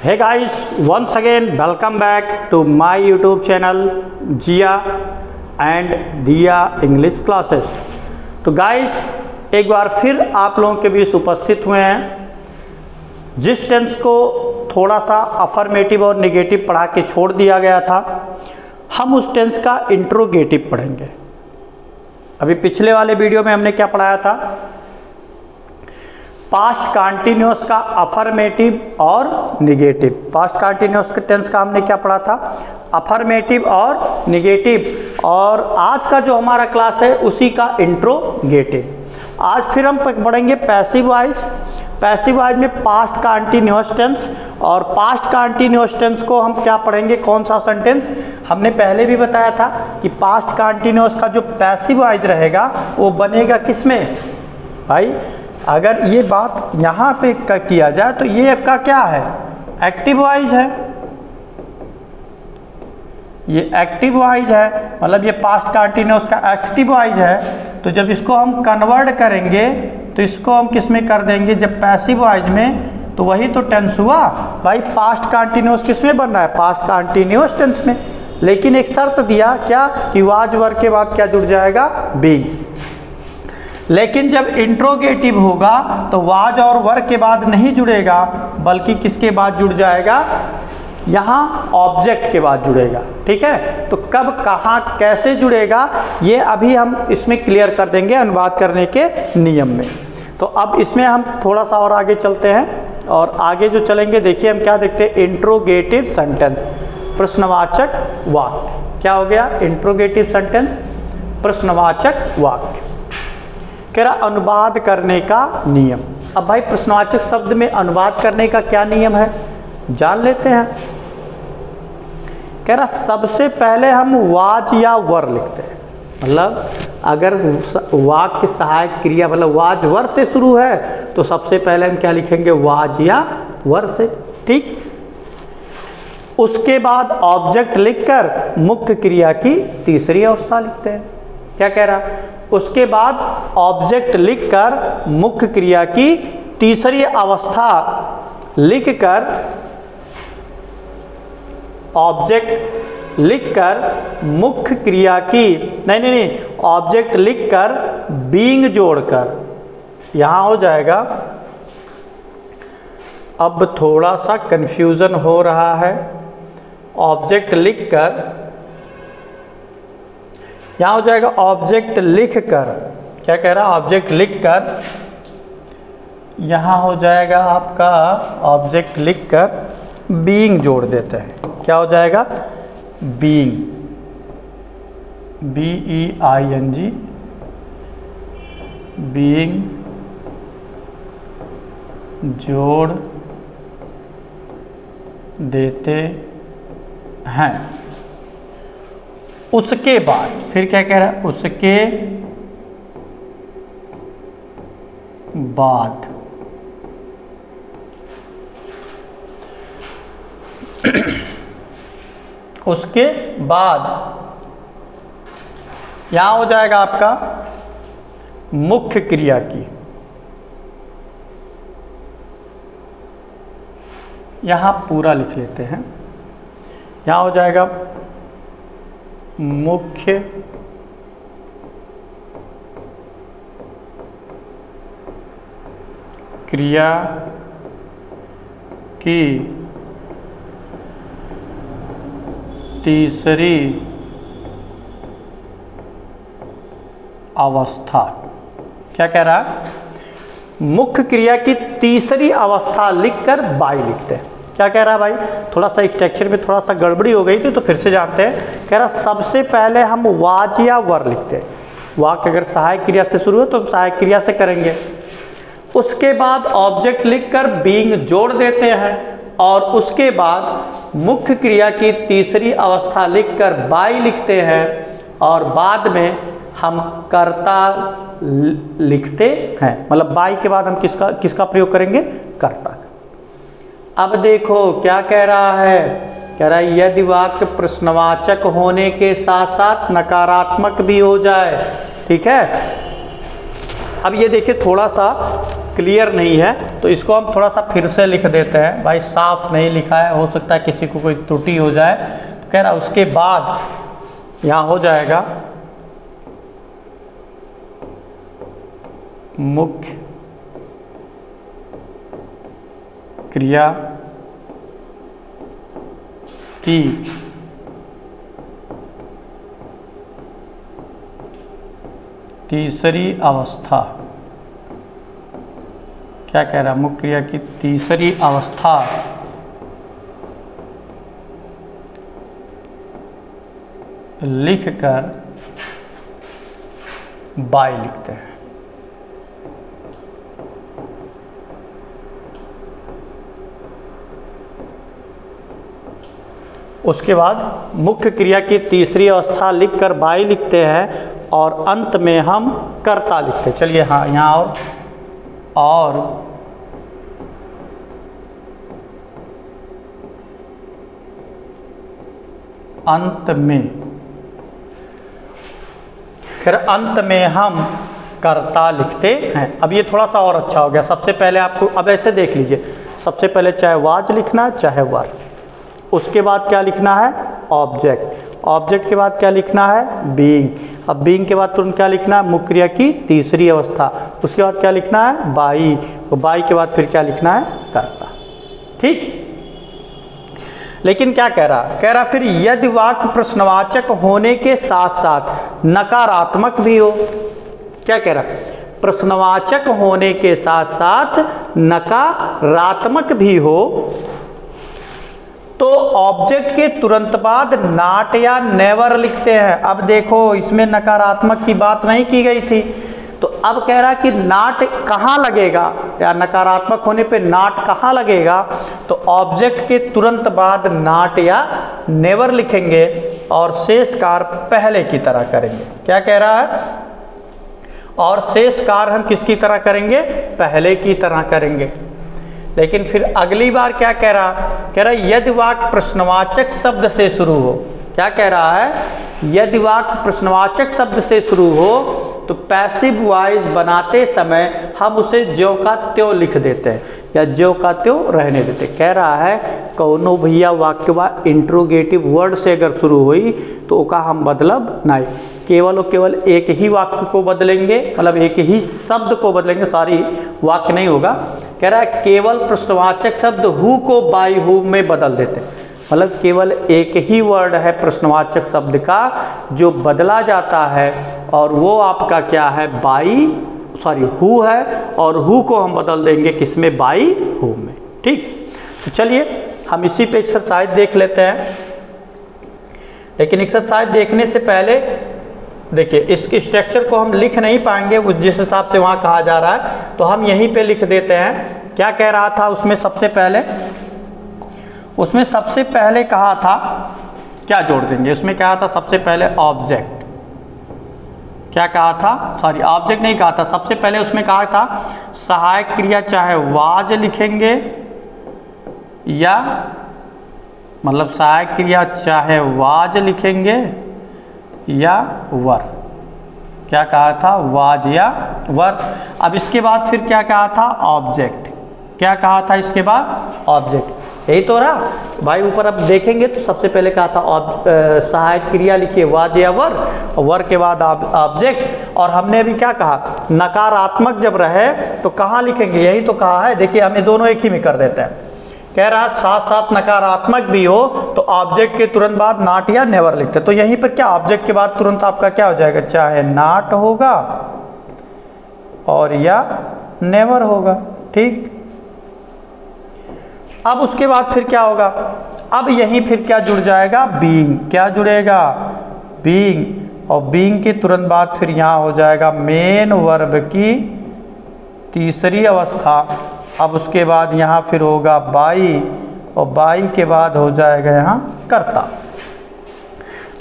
Hey guys, once again welcome back to my YouTube channel Jiya and Diya English classes. तो guys एक बार फिर आप लोगों के बीच उपस्थित हुए हैं। जिस टेंस को थोड़ा सा अफर्मेटिव और निगेटिव पढ़ा के छोड़ दिया गया था, हम उस टेंस का इंट्रोगेटिव पढ़ेंगे। अभी पिछले वाले वीडियो में हमने क्या पढ़ाया था? पास्ट कंटिन्यूअस का अफर्मेटिव और निगेटिव। पास्ट कंटिन्यूअस के टेंस का हमने क्या पढ़ा था? अफर्मेटिव और निगेटिव। और आज का जो हमारा क्लास है उसी का इंट्रोगेटिव। आज फिर हम पढ़ेंगे पैसिव वॉइस। पैसिव वॉइस में पास्ट कंटिन्यूअस टेंस, और पास्ट कंटिन्यूअस टेंस को हम क्या पढ़ेंगे? कौन सा सेंटेंस? हमने पहले भी बताया था कि पास्ट कंटिन्यूअस का जो पैसिव वॉइस रहेगा वो बनेगा किसमें भाई? अगर ये बात यहाँ पे किया जाए तो ये का क्या है? एक्टिव वॉइस है। ये एक्टिव वॉइस है, मतलब ये पास्ट कंटिन्यूअस का एक्टिव वॉइस है। तो जब इसको हम कन्वर्ट करेंगे तो इसको हम किस में कर देंगे? जब पैसिव वॉइस में, तो वही तो टेंस हुआ भाई। पास्ट कंटिन्यूअस किस में बन रहा है? पास्ट कंटिन्यूअस टेंस में। लेकिन एक शर्त दिया क्या कि वाज वर्ब के बाद क्या जुड़ जाएगा? बीइंग। लेकिन जब इंट्रोगेटिव होगा तो वाज और वर्ब के बाद नहीं जुड़ेगा, बल्कि किसके बाद जुड़ जाएगा? यहाँ ऑब्जेक्ट के बाद जुड़ेगा। ठीक है, तो कब, कहाँ, कैसे जुड़ेगा ये अभी हम इसमें क्लियर कर देंगे अनुवाद करने के नियम में। तो अब इसमें हम थोड़ा सा और आगे चलते हैं, और आगे जो चलेंगे देखिए हम क्या देखते हैं? इंट्रोगेटिव सेंटेंस, प्रश्नवाचक वाक्य। क्या हो गया? इंट्रोगेटिव सेंटेंस, प्रश्नवाचक वाक्य। कह रहा अनुवाद करने का नियम। अब भाई प्रश्नवाचक शब्द में अनुवाद करने का क्या नियम है जान लेते हैं। कह रहा सबसे पहले हम वाज या वर लिखते हैं। मतलब अगर वाक्य सहायक क्रिया मतलब वाज वर से शुरू है तो सबसे पहले हम क्या लिखेंगे? वाज या वर से। ठीक, उसके बाद ऑब्जेक्ट लिखकर मुख्य क्रिया की तीसरी अवस्था लिखते हैं। क्या कह रहा? उसके बाद ऑब्जेक्ट लिखकर मुख्य क्रिया की तीसरी अवस्था लिखकर, ऑब्जेक्ट लिखकर मुख्य क्रिया की नहीं, ऑब्जेक्ट लिखकर बीइंग जोड़कर, यहां हो जाएगा। अब थोड़ा सा कंफ्यूजन हो रहा है। ऑब्जेक्ट लिखकर यहाँ हो जाएगा ऑब्जेक्ट लिखकर। क्या कह रहा? ऑब्जेक्ट लिखकर, यहाँ हो जाएगा आपका ऑब्जेक्ट लिखकर बीइंग जोड़ देते हैं। क्या हो जाएगा? बीइंग, BEING, बीइंग जोड़ देते हैं। उसके बाद फिर क्या कह रहा है? उसके बाद उसके बाद यहां हो जाएगा आपका मुख्य क्रिया की। यहां पूरा लिख लेते हैं। यहां हो जाएगा मुख्य क्रिया की तीसरी अवस्था। क्या कह रहा है? मुख्य क्रिया की तीसरी अवस्था लिखकर बाई लिखते हैं। क्या कह रहा है भाई? थोड़ा सा स्ट्रक्चर में थोड़ा सा गड़बड़ी हो गई थी तो फिर से जानते हैं। कह रहा सबसे पहले हम वाज या वर लिखते हैं। वाक्य अगर सहायक क्रिया से शुरू हो तो हम सहायक क्रिया से करेंगे। उसके बाद ऑब्जेक्ट लिखकर बीइंग जोड़ देते हैं, और उसके बाद मुख्य क्रिया की तीसरी अवस्था लिखकर बाई लिखते हैं, और बाद में हम कर्ता लिखते हैं। मतलब बाई के बाद हम किसका प्रयोग करेंगे? कर्ता। अब देखो क्या कह रहा है? कह रहा है यदि वाक्य प्रश्नवाचक होने के साथ साथ नकारात्मक भी हो जाए। ठीक है, अब ये देखिए थोड़ा सा क्लियर नहीं है तो इसको हम थोड़ा सा फिर से लिख देते हैं। भाई साफ नहीं लिखा है, हो सकता है किसी को कोई त्रुटि हो जाए। तो कह रहा उसके बाद यहाँ हो जाएगा मुख्य क्रिया की तीसरी अवस्था। क्या कह रहा है? मुख्य क्रिया की तीसरी अवस्था लिखकर बाई लिखते हैं। उसके बाद मुख्य क्रिया की तीसरी अवस्था लिखकर बाई लिखते हैं और अंत में हम कर्ता लिखते हैं। चलिए हाँ, यहाँ और अंत में, फिर अंत में हम कर्ता लिखते हैं। अब ये थोड़ा सा और अच्छा हो गया। सबसे पहले आपको अब ऐसे देख लीजिए, सबसे पहले चाहे वाज लिखना है चाहे वर, उसके बाद क्या लिखना है? ऑब्जेक्ट। ऑब्जेक्ट के बाद क्या लिखना है? बीइंग। अब बीइंग के बाद तुरंत क्या लिखना है? मुख्य क्रिया की तीसरी अवस्था। उसके बाद क्या लिखना है? बाई। और बाई के बाद फिर क्या लिखना है? कर्ता। ठीक। लेकिन क्या कह रहा? कह रहा फिर यदि वाक्य प्रश्नवाचक होने के साथ साथ नकारात्मक भी हो। क्या कह रहा? प्रश्नवाचक होने के साथ साथ नकारात्मक भी हो तो ऑब्जेक्ट के तुरंत बाद नॉट या नेवर लिखते हैं। अब देखो, इसमें नकारात्मक की बात नहीं की गई थी, तो अब कह रहा कि नॉट कहाँ लगेगा, या नकारात्मक होने पे नॉट कहाँ लगेगा? तो ऑब्जेक्ट के तुरंत बाद नॉट या नेवर लिखेंगे और शेष कार्य पहले की तरह करेंगे। क्या कह रहा है? और शेष कार्य हम किसकी तरह करेंगे? पहले की तरह करेंगे। लेकिन फिर अगली बार क्या कह रहा? कह रहा यदि वाक्य प्रश्नवाचक शब्द से शुरू हो। क्या कह रहा है? यदि वाक्य प्रश्नवाचक शब्द से शुरू हो तो पैसिव वॉइस बनाते समय हम उसे ज्यों का त्यों लिख देते हैं या ज्यों का त्यों रहने देते। कह रहा है कौनो भैया वाक्य इंट्रोगेटिव वर्ड से अगर शुरू हुई तो उसका हम बदलब नहीं, केवल और केवल एक ही वाक्य को बदलेंगे, मतलब एक ही शब्द को बदलेंगे, सॉरी वाक्य नहीं होगा। कह रहा है केवल प्रश्नवाचक शब्द हु को बाई हु में बदल देते, मतलब केवल एक ही वर्ड है प्रश्नवाचक शब्द का जो बदला जाता है और वो आपका क्या है? बाई, सॉरी हु है, और हु को हम बदल देंगे किसमें? बाई हु में। ठीक। तो चलिए हम इसी पे एक्सरसाइज देख लेते हैं। लेकिन एक्सरसाइज देखने से पहले देखिए, इसके स्ट्रक्चर को हम लिख नहीं पाएंगे जिस हिसाब से वहाँ कहा जा रहा है, तो हम यहीं पे लिख देते हैं। क्या कह रहा था उसमें? सबसे पहले कहा था, क्या जोड़ देंगे उसमें? क्या था सबसे पहले? ऑब्जेक्ट। क्या कहा था? सॉरी ऑब्जेक्ट नहीं कहा था, सबसे पहले उसमें कहा था सहायक क्रिया चाहे वाज लिखेंगे या, मतलब सहायक क्रिया चाहे वाज लिखेंगे या वर। क्या कहा था? वाज या वर। अब इसके बाद फिर क्या कहा था? ऑब्जेक्ट। क्या कहा था इसके बाद? ऑब्जेक्ट। यही तो रहा भाई। ऊपर अब देखेंगे तो सबसे पहले कहा था सहायक क्रिया लिखिए वाज या वर, और वर के बाद ऑब्जेक्ट। और हमने अभी क्या कहा? नकारात्मक जब रहे तो कहाँ लिखेंगे? यही तो कहा है। देखिए हमें दोनों एक ही में कर देते हैं। कह रहा साथ साथ नकारात्मक भी हो तो ऑब्जेक्ट के तुरंत बाद नॉट या नेवर लिखते। तो यहीं पर क्या ऑब्जेक्ट के बाद तुरंत आपका क्या हो जाएगा? चाहे नॉट होगा और या नेवर होगा। ठीक। अब उसके बाद फिर क्या होगा? अब यहीं फिर क्या जुड़ जाएगा? बीइंग। क्या जुड़ेगा? बीइंग। और बीइंग के तुरंत बाद फिर यहाँ हो जाएगा मेन वर्ब की तीसरी अवस्था। अब उसके बाद यहाँ फिर होगा बाई, और बाई के बाद हो जाएगा यहाँ कर्ता।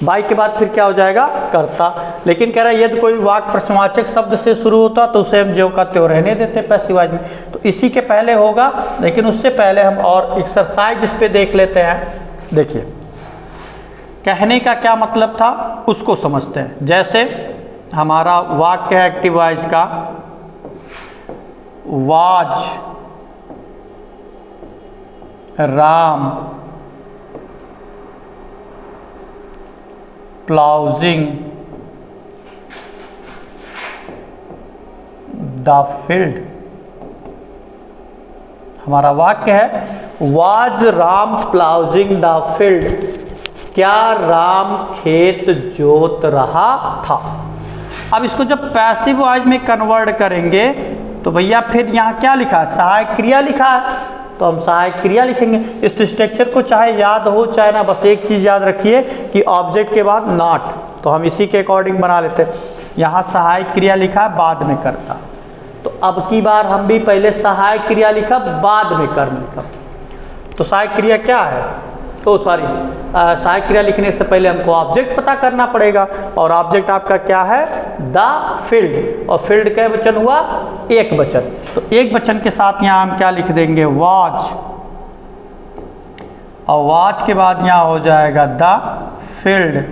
बाई के बाद फिर क्या हो जाएगा? कर्ता। लेकिन कह रहा है यदि कोई वाक्य प्रश्नवाचक शब्द से शुरू होता तो उसे हम ज्यों का त्यों रहने देते पैसिव वॉइस में। तो इसी के पहले होगा, लेकिन उससे पहले हम और एक्सरसाइज इस पे देख लेते हैं। देखिए कहने का क्या मतलब था उसको समझते हैं। जैसे हमारा वाक्य है एक्टिव वॉइस का, वाज राम प्लाउजिंग द फील्ड। हमारा वाक्य है वाज राम प्लाउजिंग द फील्ड, क्या राम खेत जोत रहा था। अब इसको जब पैसिव वॉइस में कन्वर्ट करेंगे तो भैया फिर यहाँ क्या लिखा है, सहायक क्रिया लिखा है, तो हम सहायक क्रिया लिखेंगे। इस स्ट्रक्चर को चाहे याद हो चाहे ना, बस एक चीज़ याद रखिए कि ऑब्जेक्ट के बाद नॉट, तो हम इसी के अकॉर्डिंग बना लेते हैं। यहाँ सहायक क्रिया लिखा है, बाद में करता, तो अब की बार हम भी पहले सहायक क्रिया लिखा बाद में कर्म लिखा। तो सहायक क्रिया क्या है, तो सहायक क्रिया लिखने से पहले हमको ऑब्जेक्ट पता करना पड़ेगा, और ऑब्जेक्ट आपका क्या है, द फील्ड, और फील्ड का वचन हुआ एक वचन, तो एक वचन के साथ यहाँ हम क्या लिख देंगे, वाज, और वाज के बाद यहाँ हो जाएगा द फील्ड।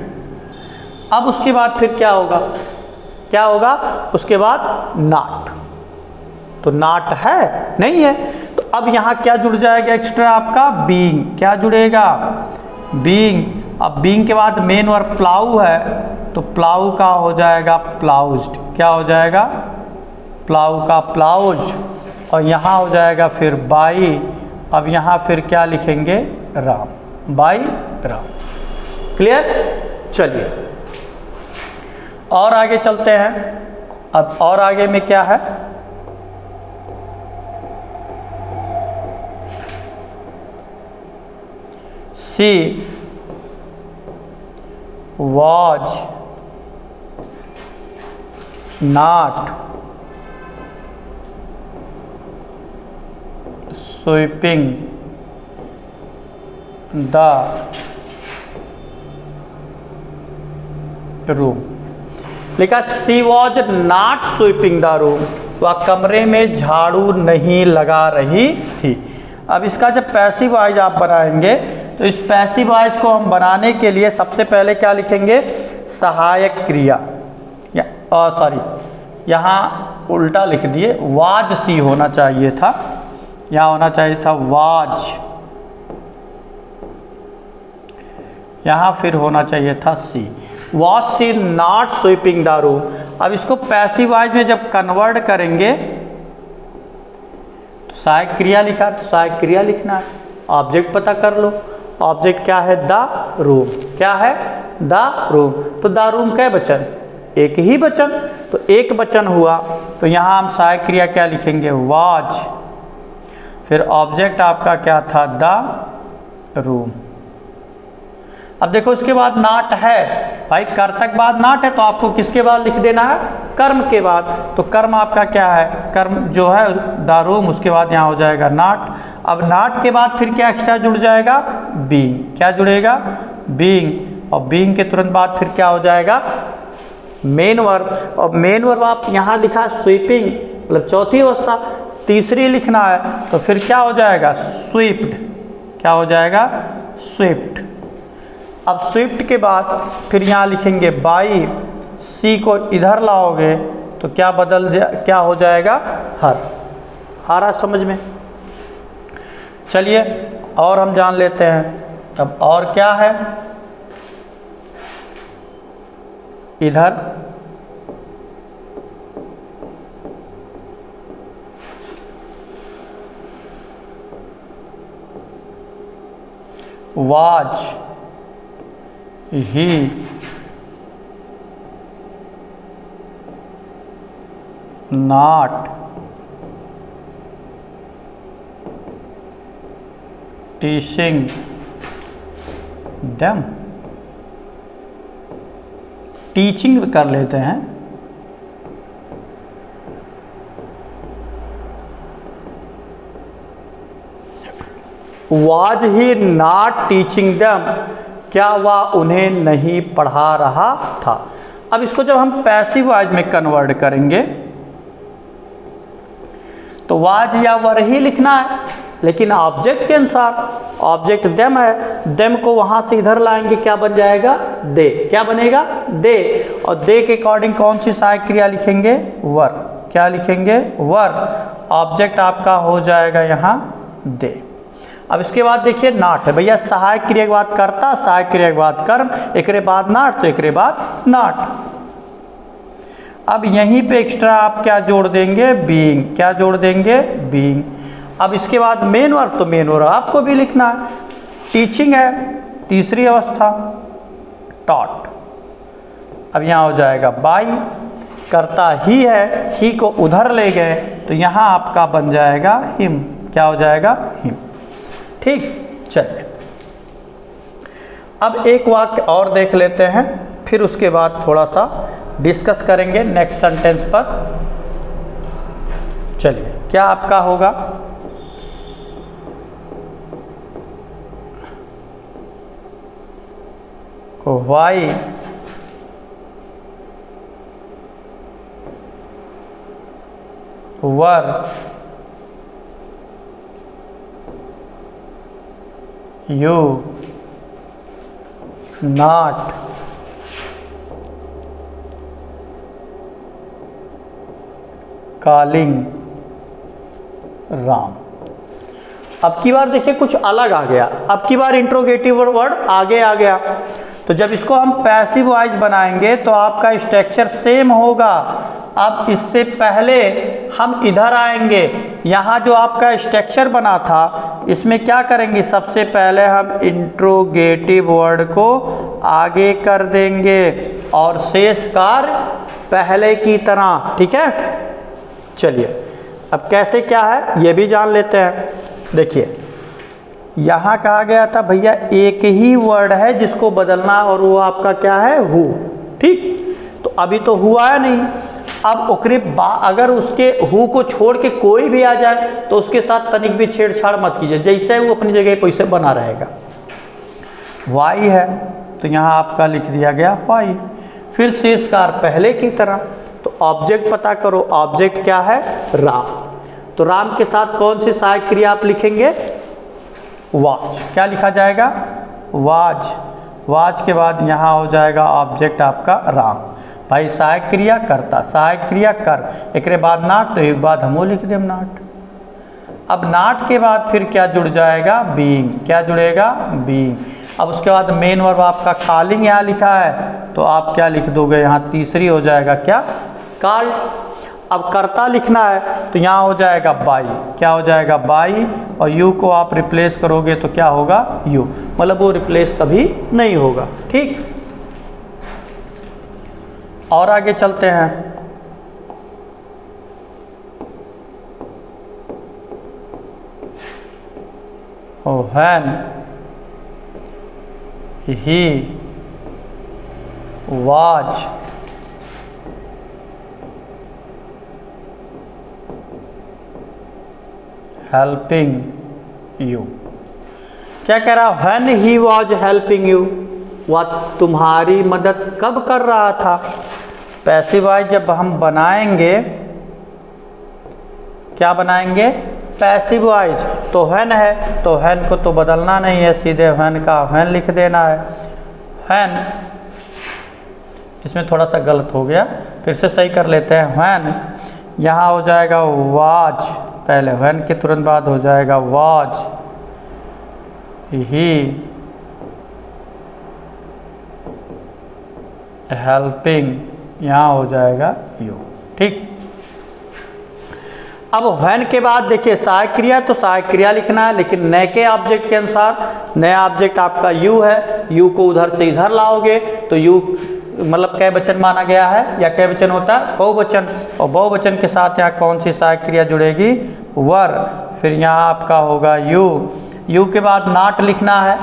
अब उसके बाद फिर क्या होगा, क्या होगा, उसके बाद नॉट, तो नॉट है नहीं है, तो अब यहाँ क्या जुड़ जाएगा एक्स्ट्रा आपका, बीइंग, क्या जुड़ेगा, बीइंग। अब बीइंग के बाद मेन वर्ब प्लाऊ है, तो प्लाऊ का हो जाएगा प्लाउज्ड, क्या हो जाएगा, प्लाऊ का प्लाउज, और यहाँ हो जाएगा फिर बाई। अब यहाँ फिर क्या लिखेंगे, राम, बाई राम। क्लियर, चलिए और आगे चलते हैं। अब और आगे में क्या है, she was not sweeping the room। लिखा she was not sweeping the room, वह कमरे में झाड़ू नहीं लगा रही थी। अब इसका जब पैसिव वॉइस आप बनाएंगे तो इस पैसिव वॉइस को हम बनाने के लिए सबसे पहले क्या लिखेंगे, सहायक क्रिया, यहाँ उल्टा लिख दिए, वाज सी होना चाहिए था, यहाँ होना चाहिए था वाज, यहाँ फिर होना चाहिए था she, was she not sweeping the room. अब इसको पैसिव वॉइस में जब कन्वर्ट करेंगे तो सहायक क्रिया लिखा, तो सहायक क्रिया लिखना है, ऑब्जेक्ट पता कर लो, ऑब्जेक्ट क्या है, द रूम, क्या है, द रूम, तो द रूम क्या बचन, एक ही बचन, तो एक बचन हुआ, तो यहाँ हम सहायक क्रिया क्या लिखेंगे, वाज, फिर ऑब्जेक्ट आपका क्या था, द रूम। अब देखो इसके बाद नॉट है, भाई कर्तक बाद नॉट है, तो आपको किसके बाद लिख देना है, कर्म के बाद, तो कर्म आपका क्या है, कर्म जो है द रूम, उसके बाद यहाँ हो जाएगा नॉट। अब नॉट के बाद फिर क्या एक्स्ट्रा जुड़ जाएगा, बीइंग, क्या जुड़ेगा, बीइंग, और बीइंग के तुरंत बाद फिर क्या हो जाएगा, मेन वर्ब, और मेन वर्ब आप यहाँ लिखा स्वीपिंग, मतलब चौथी अवस्था, तीसरी लिखना है, तो फिर क्या हो जाएगा, स्वीप्ड, क्या हो जाएगा, स्वीप्ड। अब स्विफ्ट के बाद फिर यहाँ लिखेंगे बाई, सी को इधर लाओगे तो क्या क्या हो जाएगा, हर, हारा समझ में। चलिए और हम जान लेते हैं। अब और क्या है, इधर was he not teaching them, teaching कर लेते हैं, was he not teaching them, क्या वह उन्हें नहीं पढ़ा रहा था। अब इसको जब हम पैसिव वॉइस में कन्वर्ट करेंगे तो वाज या वर ही लिखना है, लेकिन ऑब्जेक्ट के अनुसार, ऑब्जेक्ट देम है, देम को वहां से इधर लाएंगे, क्या बन जाएगा, दे, क्या बनेगा, दे, और दे के अकॉर्डिंग कौन सी सहायक क्रिया लिखेंगे, वर, क्या लिखेंगे, वर, ऑब्जेक्ट आपका हो जाएगा यहाँ दे। अब इसके बाद देखिए नाट है भैया, सहायक क्रिया के बाद कर्ता, सहायक क्रिया के बाद कर्म, एकरे बाद नाट, तो एकरे बाद नाट। अब यहीं पे एक्स्ट्रा आप क्या जोड़ देंगे, बीइंग। क्या जोड़ देंगे, बीइंग। अब इसके बाद मेन वर्ब, तो मेन वर्ब आपको भी लिखना है। टीचिंग है तीसरी अवस्था, टॉट। अब यहाँ हो जाएगा बाई, करता ही है, ही को उधर ले गए तो यहाँ आपका बन जाएगा हिम। क्या हो जाएगा, हिम। ठीक, चलिए अब एक वाक्य और देख लेते हैं, फिर उसके बाद थोड़ा सा डिस्कस करेंगे नेक्स्ट सेंटेंस पर। चलिए क्या आपका होगा, why were you not calling Ram. अब की बार देखिए कुछ अलग आ गया, अब की बार इंट्रोगेटिव वर्ड आगे आ गया। तो जब इसको हम पैसिव वॉइस बनाएंगे तो आपका स्ट्रक्चर सेम होगा। अब इससे पहले हम इधर आएंगे, यहाँ जो आपका स्ट्रक्चर बना था इसमें क्या करेंगे, सबसे पहले हम इंट्रोगेटिव वर्ड को आगे कर देंगे और शेष कार्य पहले की तरह। ठीक है, चलिए अब कैसे क्या है ये भी जान लेते हैं। देखिए यहाँ कहा गया था भैया एक ही वर्ड है जिसको बदलना, और वो आपका क्या है, हु। ठीक, तो अभी तो हुआ है नहीं। अब ओकरे अगर उसके हु को छोड़ के कोई भी आ जाए तो उसके साथ तनिक भी छेड़छाड़ मत कीजिए, जैसे वो अपनी जगह पैसे बना रहेगा। वाई है तो यहाँ आपका लिख दिया गया वाई, फिर शेष कार्य पहले की तरह। तो ऑब्जेक्ट पता करो, ऑब्जेक्ट क्या है, राम। तो राम के साथ कौन सी सहायक क्रिया आप लिखेंगे, वाज। क्या लिखा जाएगा, वाज। वाज के बाद यहाँ हो जाएगा ऑब्जेक्ट आपका राम। भाई सहायक क्रिया करता, सहायक क्रिया कर, एक बाद नाट, तो एक बाद हमो लिख दें नाट। अब नाट के बाद फिर क्या जुड़ जाएगा, बीइंग। क्या जुड़ेगा, बीइंग। अब उसके बाद मेन वर्ब आपका कॉलिंग यहाँ लिखा है, तो आप क्या लिख दोगे, यहाँ तीसरी हो जाएगा क्या, कॉल्ड। अब कर्ता लिखना है तो यहाँ हो जाएगा बाई। क्या हो जाएगा, बाई, और यू को आप रिप्लेस करोगे तो क्या होगा, यू। मतलब वो रिप्लेस कभी नहीं होगा। ठीक, और आगे चलते हैं। When he was helping you. क्या कह रहा, when he was helping you, वह तुम्हारी मदद कब कर रहा था। पैसिव वॉइस जब हम बनाएंगे, क्या बनाएंगे, पैसिव वॉइस। तो व्हेन है तो व्हेन को तो बदलना नहीं है, सीधे व्हेन का व्हेन लिख देना है। व्हेन, इसमें थोड़ा सा गलत हो गया, फिर से सही कर लेते हैं। व्हेन यहाँ हो जाएगा वाज, पहले व्हेन के तुरंत बाद हो जाएगा वाज ही हेल्पिंग, यहाँ हो जाएगा यू। ठीक, अब व्हेन के बाद देखिए सहायक क्रिया, तो सहायक क्रिया लिखना है, लेकिन नए के ऑब्जेक्ट के अनुसार। नया ऑब्जेक्ट आपका यू है, यू को उधर से इधर लाओगे तो यू मतलब कै वचन माना गया है, या कै वचन होता है, बहुवचन। और बहुवचन के साथ यहाँ कौन सी सहायक क्रिया जुड़ेगी, वर। फिर यहाँ आपका होगा यू। यू के बाद नाट लिखना है,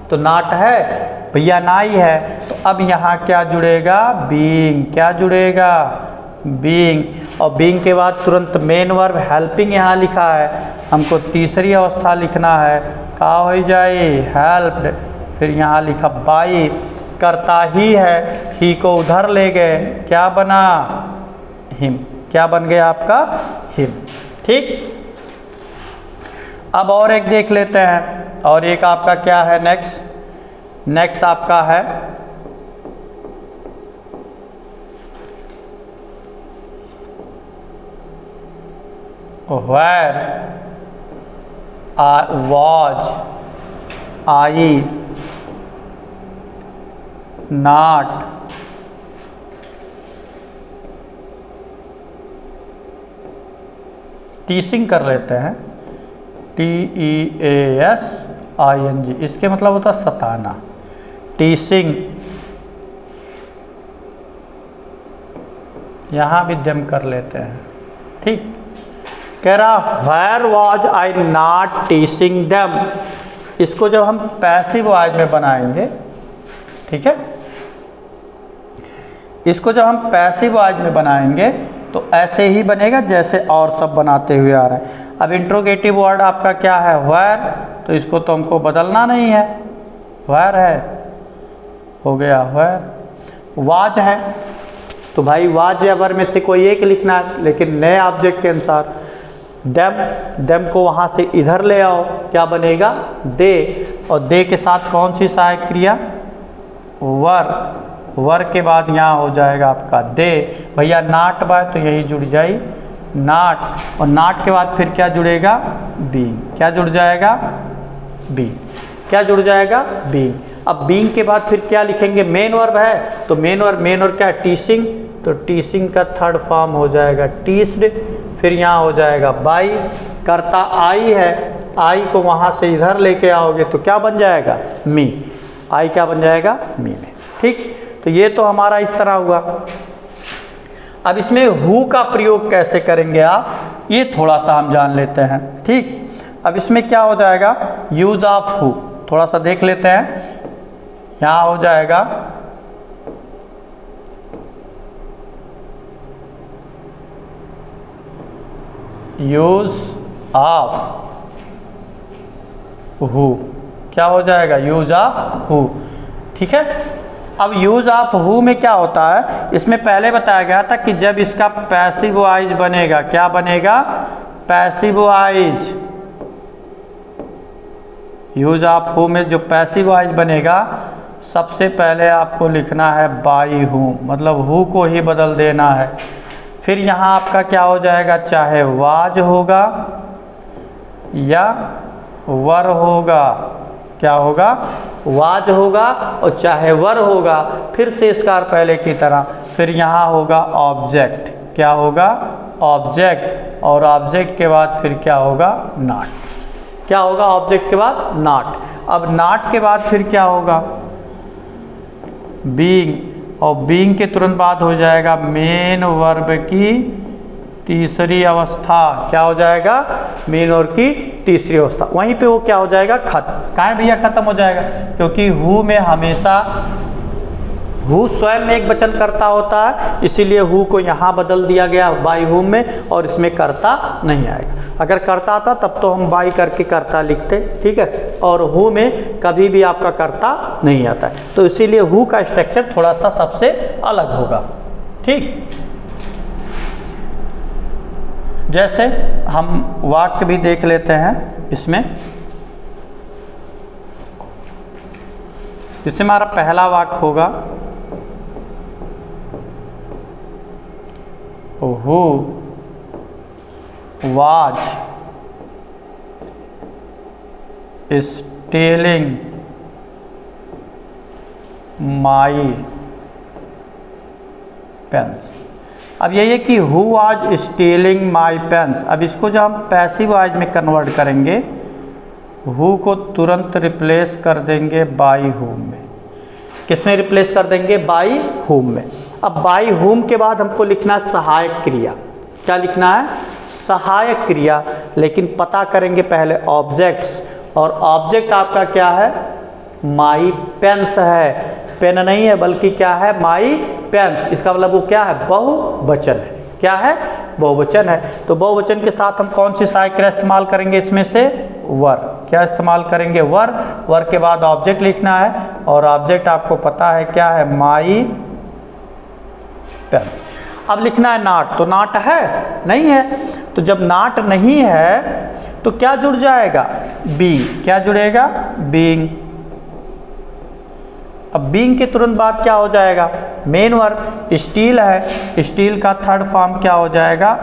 तो नाट है भैया, नाई है, तो अब यहाँ क्या जुड़ेगा, बीइंग। क्या जुड़ेगा, बीइंग। और बीइंग के बाद तुरंत मेन वर्ब हेल्पिंग यहाँ लिखा है, हमको तीसरी अवस्था लिखना है, का हो जाए, हेल्प्ड। फिर यहाँ लिखा बाई, करता ही है, ही को उधर ले गए, क्या बना, हिम। क्या बन गया आपका, हिम। ठीक, अब और एक देख लेते हैं, और एक आपका क्या है नेक्स्ट आपका है where was I not teaching कर लेते हैं, TEASING, इसके मतलब होता है सताना, टीसिंग। यहाँ भी देम कर लेते हैं, ठीक। कह रहा where was I not teasing them, इसको जब हम पैसिव वॉइस में बनाएंगे, ठीक है, इसको जब हम पैसिव वॉइस में बनाएंगे तो ऐसे ही बनेगा जैसे और सब बनाते हुए आ रहे हैं। अब इंट्रोगेटिव वर्ड आपका क्या है, where, तो इसको तो हमको बदलना नहीं है, where है, हो गया where। was है तो भाई was या were में से कोई एक लिखना है, लेकिन नए ऑब्जेक्ट के अनुसार। them को वहाँ से इधर ले आओ, क्या बनेगा, they, और they के साथ कौन सी सहायक क्रिया, were, वर के बाद यहाँ हो जाएगा आपका दे। भैया नाट बाय तो यही जुड़ जाए नाट, और नाट के बाद फिर क्या जुड़ेगा, बीइंग। क्या जुड़ जाएगा, बीइंग। क्या जुड़ जाएगा, बीइंग। अब बीइंग के बाद फिर क्या लिखेंगे, मेन वर्ब है तो मेन वर्ब क्या है, टीसिंग, तो टीसिंग का थर्ड फॉर्म हो जाएगा टीस्ड। फिर यहाँ हो जाएगा बाई, कर्ता आई है, आई को वहाँ से इधर लेके आओगे तो क्या बन जाएगा, मी। आई क्या बन जाएगा, मी में, ठीक। तो ये तो हमारा इस तरह हुआ। अब इसमें हु का प्रयोग कैसे करेंगे आप, ये थोड़ा सा हम जान लेते हैं, ठीक। अब इसमें क्या हो जाएगा, यूज ऑफ हु, थोड़ा सा देख लेते हैं। यहाँ हो जाएगा यूज ऑफ हु, क्या हो जाएगा, यूज ऑफ हु, ठीक है। अब यूज ऑफ हु में क्या होता है, इसमें पहले बताया गया था कि जब इसका पैसिव वॉइस बनेगा, क्या बनेगा, passive voice. Use of who में जो पैसिव वॉइस बनेगा, सबसे पहले आपको लिखना है बाई हूँ, मतलब हु को ही बदल देना है। फिर यहाँ आपका क्या हो जाएगा, चाहे वाज होगा या वर होगा, क्या होगा, वाज होगा, और चाहे वर होगा, फिर से इसका पहले की तरह। फिर यहाँ होगा ऑब्जेक्ट, क्या होगा, ऑब्जेक्ट, और ऑब्जेक्ट के बाद फिर क्या होगा, नॉट। क्या होगा ऑब्जेक्ट के बाद, नॉट। अब नॉट के बाद फिर क्या होगा, बीइंग, और बीइंग के तुरंत बाद हो जाएगा मेन वर्ब की तीसरी अवस्था। क्या हो जाएगा, मेन वर्ब की तीसरी अवस्था। वहीं पे वो क्या हो जाएगा, खत्म। काहे भैया खत्म हो जाएगा, क्योंकि हु में हमेशा हु स्वयं में एक वचन कर्ता होता है, इसीलिए हु को यहाँ बदल दिया गया बाई हु में, और इसमें कर्ता नहीं आएगा। अगर कर्ता था तब तो हम बाई करके कर्ता लिखते, ठीक है, और हु में कभी भी आपका कर्ता नहीं आता है, तो इसीलिए हु का स्ट्रक्चर थोड़ा सा सबसे अलग होगा, ठीक। जैसे हम वाक्य भी देख लेते हैं इसमें। जैसे हमारा पहला वाक्य होगा, who was stealing my pens. अब यही है कि who was stealing my pens. अब इसको जब हम पैसिव वॉइस में कन्वर्ट करेंगे, हु को तुरंत रिप्लेस कर देंगे बाई हुम में। किसमें रिप्लेस कर देंगे, बाई हुम में। अब बाई हुम के बाद हमको लिखना है सहायक क्रिया। क्या लिखना है, सहायक क्रिया, लेकिन पता करेंगे पहले ऑब्जेक्ट्स, और ऑब्जेक्ट आपका क्या है, माई पेन्स है। पेन नहीं है बल्कि क्या है, माई पेन्स। इसका मतलब वो क्या है, बहुवचन है। क्या है, बहुवचन है। तो बहुवचन के साथ हम कौन सी सहायक क्रिया इस्तेमाल करेंगे, इसमें से वर। क्या इस्तेमाल करेंगे, वर। वर के बाद ऑब्जेक्ट लिखना है, और ऑब्जेक्ट आपको पता है क्या है, माई पेन। अब लिखना है नाट, तो नाट है नहीं है, तो जब नाट नहीं है तो क्या जुड़ जाएगा, बीइंग। क्या जुड़ेगा, बीइंग। अब बीइंग के तुरंत बाद क्या हो जाएगा, मेन वर्ब। स्टील है, स्टील का थर्ड फॉर्म क्या हो जाएगा,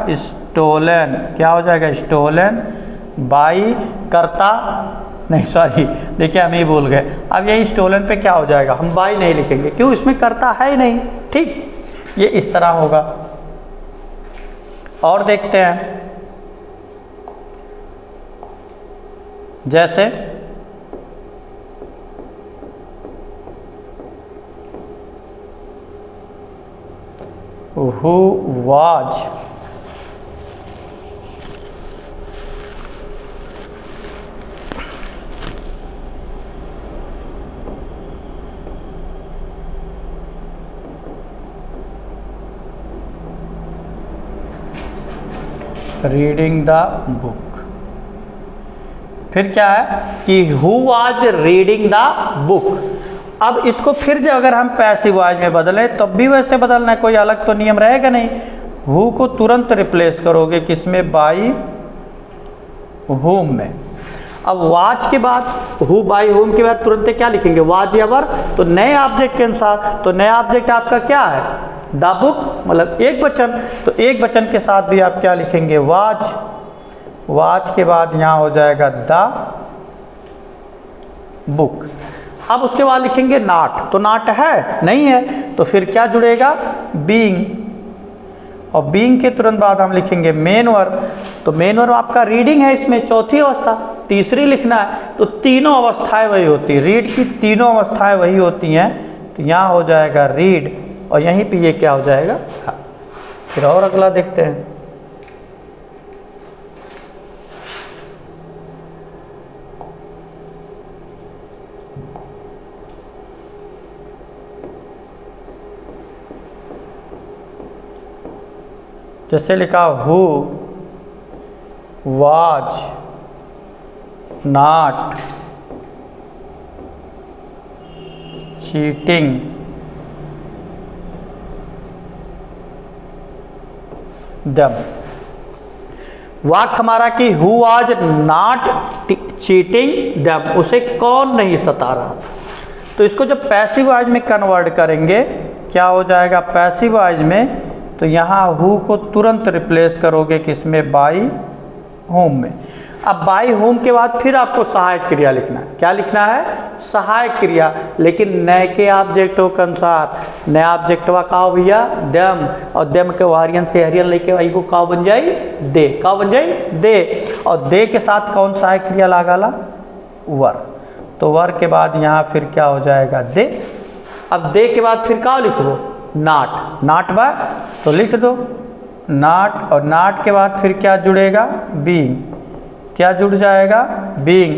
स्टोलन, क्या हो जाएगा स्टोलन बाई करता, नहीं सॉरी देखिए हम ही भूल गए, अब यही स्टोलन पे क्या हो जाएगा, हम बाई नहीं लिखेंगे, क्यों, इसमें करता है ही नहीं, ठीक, ये इस तरह होगा। और देखते हैं, जैसे who was reading the book. फिर क्या है कि who was reading the book. अब इसको फिर जो अगर हम पैसिव वॉइस में बदलें तब भी वैसे बदलना है, कोई अलग तो नियम रहेगा नहीं। हु को तुरंत रिप्लेस करोगे किसमें, बाई हुम में। अब वाज के बाद, हु बाई हुम के बाद तुरंत क्या लिखेंगे, वाज या वर, तो नए ऑब्जेक्ट के अनुसार, तो नया ऑब्जेक्ट आपका क्या है, द बुक, मतलब एक वचन, तो एक वचन के साथ भी आप क्या लिखेंगे, वाज। वाज के बाद यहाँ हो जाएगा द बुक। अब उसके बाद लिखेंगे नॉट, तो नॉट है नहीं है, तो फिर क्या जुड़ेगा, बीइंग, और बीइंग के तुरंत बाद हम लिखेंगे मेन वर्ब। तो मेन वर्ब आपका रीडिंग है, इसमें चौथी अवस्था, तीसरी लिखना है, तो तीनों अवस्थाएं वही होती है, रीड की तीनों अवस्थाएं वही होती हैं, तो यहाँ हो जाएगा रीड, और यहीं पे ये क्या हो जाएगा, हाँ। फिर और अगला देखते हैं, जैसे लिखा हु वाज नॉट चीटिंग दम। वाक्य हमारा कि हु वाज नॉट चीटिंग दम, उसे कौन नहीं सता रहा। तो इसको जब पैसिव वॉइस में कन्वर्ट करेंगे क्या हो जाएगा, पैसिव वॉइस में, तो यहाँ हु को तुरंत रिप्लेस करोगे किसमें, बाई होम में। अब बाई होम के बाद फिर आपको सहायक क्रिया लिखना है, क्या लिखना है, सहायक क्रिया, लेकिन नए के ऑब्जेक्टों के अनुसार। नया ऑब्जेक्टवा का भैया दम, और दम के वारियन से हरियन लेके वही को का बन जाई, दे, का बन जाई, दे, और दे के साथ कौन सहायक क्रिया लगाला, वर, तो वर के बाद यहाँ फिर क्या हो जाएगा, दे। अब दे के बाद फिर क्या लिखो, नॉट, नॉट बा, तो लिख दो नॉट, और नॉट के बाद फिर क्या जुड़ेगा, बीइंग, क्या जुड़ जाएगा, बीइंग।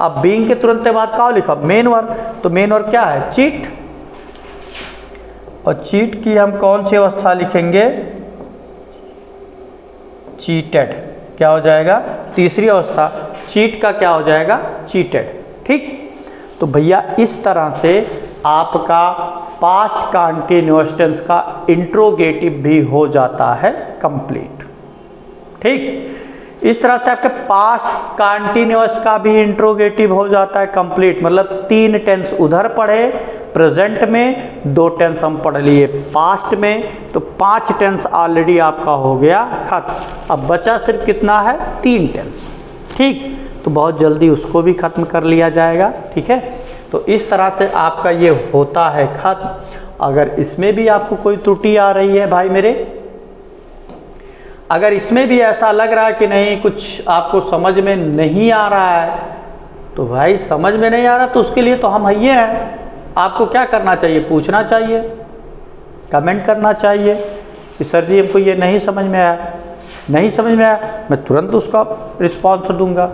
अब बीइंग के तुरंत बाद क्या लिखा, मेन वर्ब, तो मेन वर्ब क्या है, चीट, और चीट की हम कौन सी अवस्था लिखेंगे, चीटेड, क्या हो जाएगा, तीसरी अवस्था, चीट का क्या हो जाएगा, चीटेड, ठीक। तो भैया इस तरह से आपका पास्ट कंटीन्यूअस टेंस का इंट्रोगेटिव भी हो जाता है कंप्लीट, ठीक। इस तरह से आपके पास्ट कंटीन्यूअस का भी इंट्रोगेटिव हो जाता है कंप्लीट, मतलब 3 टेंस उधर पढ़े प्रेजेंट में, 2 टेंस हम पढ़ लिए पास्ट में, तो 5 टेंस ऑलरेडी आपका हो गया खत्म। अब बचा सिर्फ कितना है, 3 टेंस, ठीक। तो बहुत जल्दी उसको भी खत्म कर लिया जाएगा, ठीक है। तो इस तरह से आपका ये होता है खत्म। अगर इसमें भी आपको कोई त्रुटि आ रही है भाई मेरे, अगर इसमें भी ऐसा लग रहा है कि नहीं कुछ आपको समझ में नहीं आ रहा है, तो भाई समझ में नहीं आ रहा तो उसके लिए तो हम ये हैं। आपको क्या करना चाहिए, पूछना चाहिए, कमेंट करना चाहिए कि सर जी हमको ये नहीं समझ में आया, नहीं समझ में आया, मैं तुरंत उसका रिस्पॉन्स दूंगा,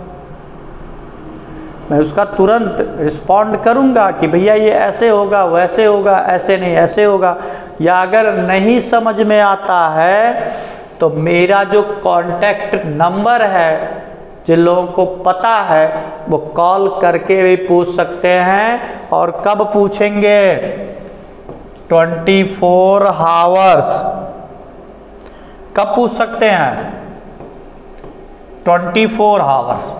मैं उसका तुरंत रिस्पॉन्ड करूंगा कि भैया ये ऐसे होगा, वैसे होगा, ऐसे नहीं ऐसे होगा। या अगर नहीं समझ में आता है तो मेरा जो कॉन्टैक्ट नंबर है, जिन लोगों को पता है वो कॉल करके भी पूछ सकते हैं। और कब पूछेंगे, 24 आवर्स। कब पूछ सकते हैं, 24 आवर्स।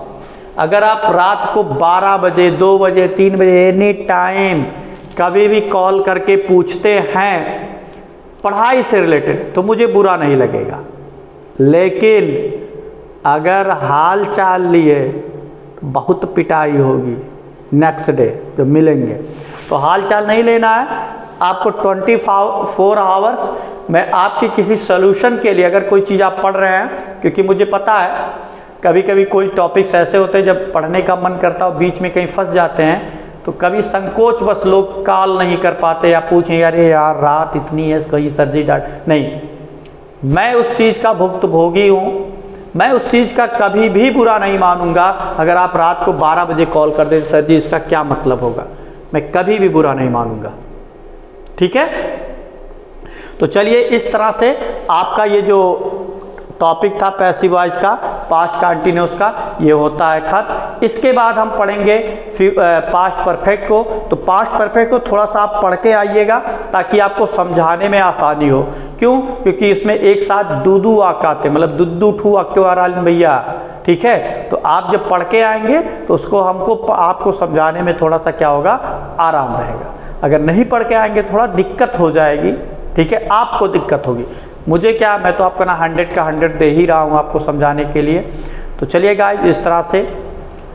अगर आप रात को 12 बजे, 2 बजे, 3 बजे, एनी टाइम कभी भी कॉल करके पूछते हैं पढ़ाई से रिलेटेड, तो मुझे बुरा नहीं लगेगा, लेकिन अगर हाल चाल लिए तो बहुत पिटाई होगी नेक्स्ट डे जब मिलेंगे। तो हाल चाल नहीं लेना है आपको। 24 आवर्स मैं आपके किसी सोल्यूशन के लिए, अगर कोई चीज़ आप पढ़ रहे हैं, क्योंकि मुझे पता है कभी कभी कोई टॉपिक्स ऐसे होते हैं जब पढ़ने का मन करता हो बीच में कहीं फंस जाते हैं, तो कभी संकोच बस लोग कॉल नहीं कर पाते या पूछें अरे यार रात इतनी है कहीं सर जी डांट नहीं। मैं उस चीज़ का भुक्तभोगी हूँ, मैं उस चीज़ का कभी भी बुरा नहीं मानूंगा। अगर आप रात को 12 बजे कॉल कर दें सर जी इसका क्या मतलब होगा, मैं कभी भी बुरा नहीं मानूंगा। ठीक है, तो चलिए इस तरह से आपका ये जो टॉपिक था पैसिव वॉइस का, पास्ट कंटिन्यूस का, ये होता है खत्म। इसके बाद हम पढ़ेंगे पास्ट परफेक्ट को। तो पास्ट परफेक्ट को थोड़ा सा आप पढ़ के आइएगा ताकि आपको समझाने में आसानी हो। क्यों? क्योंकि इसमें एक साथ दूदू वाक आते, मतलब दुद्दू ठू अक्वाराल भैया। ठीक है, तो आप जब पढ़ के आएंगे तो उसको आपको समझाने में थोड़ा सा क्या होगा, आराम रहेगा। अगर नहीं पढ़ के आएंगे थोड़ा दिक्कत हो जाएगी। ठीक है, आपको दिक्कत होगी, मुझे क्या, मैं तो आपका ना 100 का 100 दे ही रहा हूँ आपको समझाने के लिए। तो चलिए गाइस, इस तरह से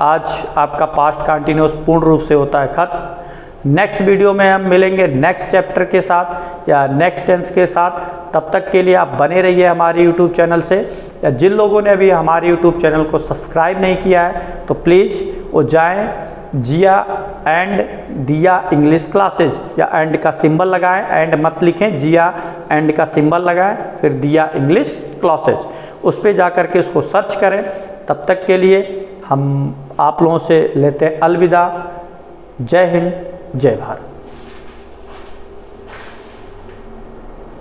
आज आपका पास्ट कंटिन्यूस पूर्ण रूप से होता है खत्म। नेक्स्ट वीडियो में हम मिलेंगे नेक्स्ट चैप्टर के साथ या नेक्स्ट टेंस के साथ। तब तक के लिए आप बने रहिए हमारे यूट्यूब चैनल से, या जिन लोगों ने अभी हमारे यूट्यूब चैनल को सब्सक्राइब नहीं किया है तो प्लीज़ वो जाएँ, जिया एंड दिया इंग्लिश क्लासेज, या एंड का सिंबल लगाएं, एंड मत लिखें, जिया एंड का सिंबल लगाएं, फिर दिया इंग्लिश क्लासेज, उस पर जा कर के उसको सर्च करें। तब तक के लिए हम आप लोगों से लेते हैं अलविदा। जय हिंद, जय भारत।